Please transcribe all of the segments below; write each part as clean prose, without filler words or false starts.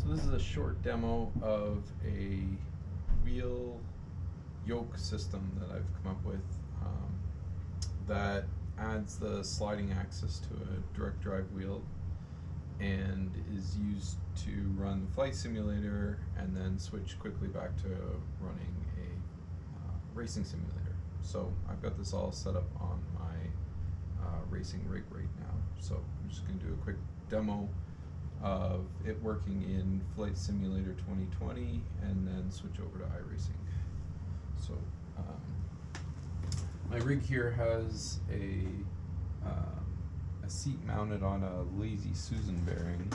This is a short demo of a wheel yoke system that I've come up with that adds the sliding axis to a direct drive wheel and is used to run the flight simulator and then switch quickly back to running a racing simulator. So I've got this all set up on my racing rig right now. So I'm just going to do a quick demo of it working in Flight Simulator 2020 and then switch over to iRacing. So my rig here has a seat mounted on a Lazy Susan bearing,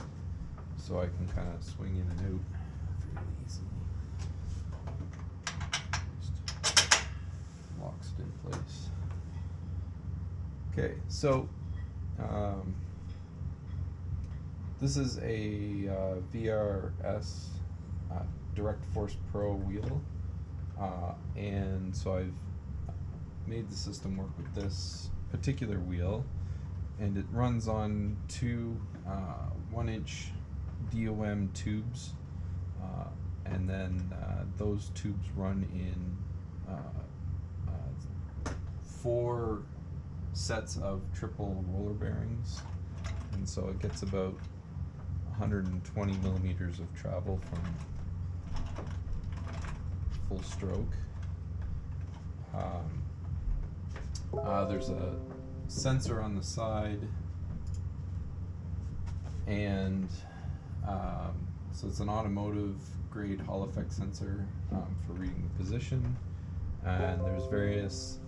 so I can kind of swing in and out fairly easily. Just locks it in place. Okay, so this is a VRS DirectForce Pro wheel, and so I've made the system work with this particular wheel, and it runs on two 1-inch DOM tubes, and then those tubes run in 4 sets of triple roller bearings, and so it gets about 120 millimeters of travel from full stroke. There's a sensor on the side, and so it's an automotive grade Hall effect sensor for reading the position, and there's various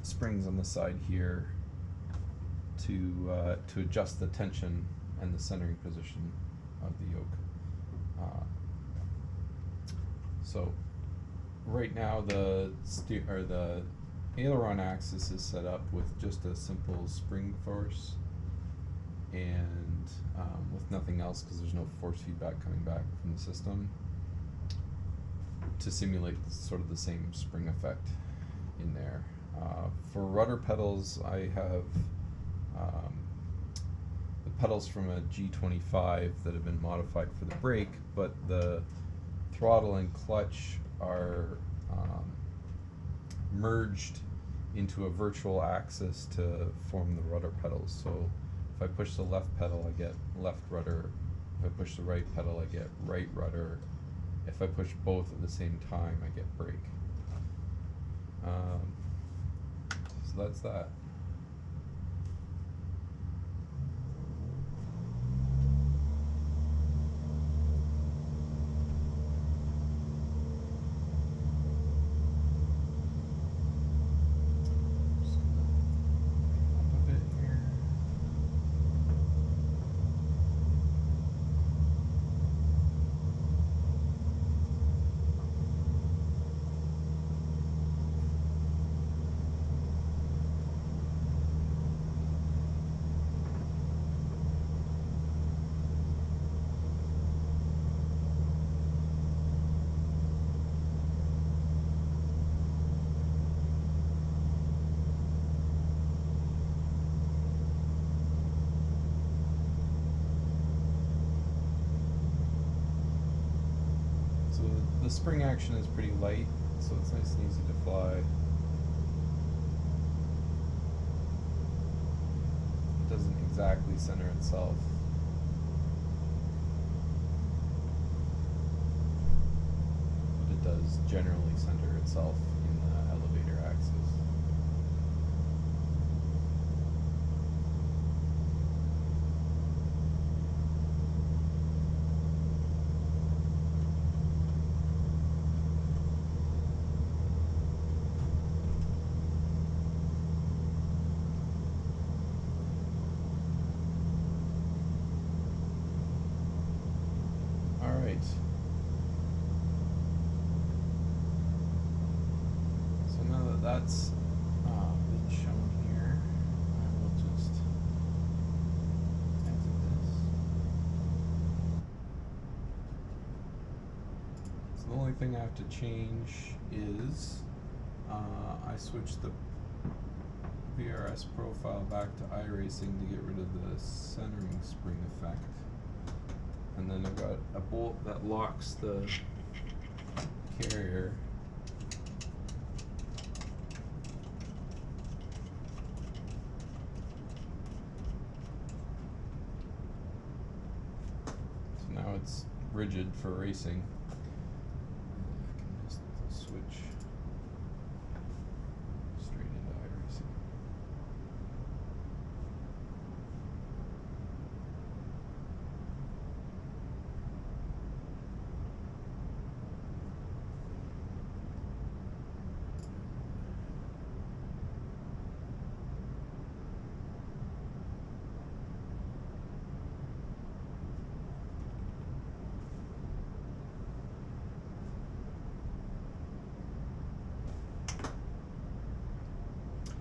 springs on the side here to adjust the tension and the centering position of the yoke. So right now the aileron axis is set up with just a simple spring force and with nothing else, because there's no force feedback coming back from the system, to simulate sort of the same spring effect in there. For rudder pedals, I have the pedals from a G25 that have been modified for the brake, but the throttle and clutch are merged into a virtual axis to form the rudder pedals. So if I push the left pedal, I get left rudder. If I push the right pedal, I get right rudder. If I push both at the same time, I get brake. So that's that. The spring action is pretty light, so it's nice and easy to fly. It doesn't exactly center itself. But it does generally center itself in the elevator axis. So now that that's been shown here, I will just exit this. So the only thing I have to change is I switched the VRS profile back to iRacing to get rid of the centering spring effect. And then I've got a bolt that locks the carrier. So now it's rigid for racing. I can just switch straight into iRacing.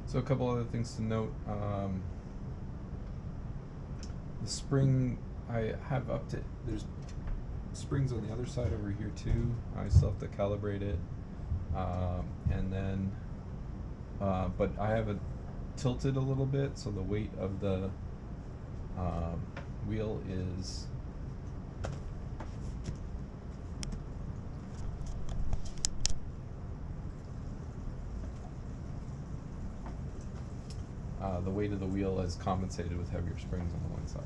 So a couple other things to note. The spring, I have up to, there's springs on the other side over here too. I still have to calibrate it. And then, but I have it tilted a little bit, so the weight of the wheel is the weight of the wheel is compensated with heavier springs on the one side.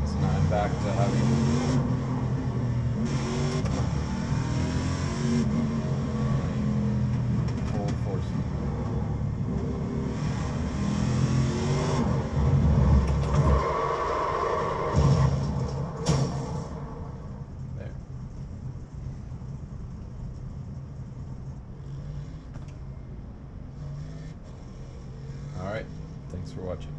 So now I'm back to having full force. Alright, thanks for watching.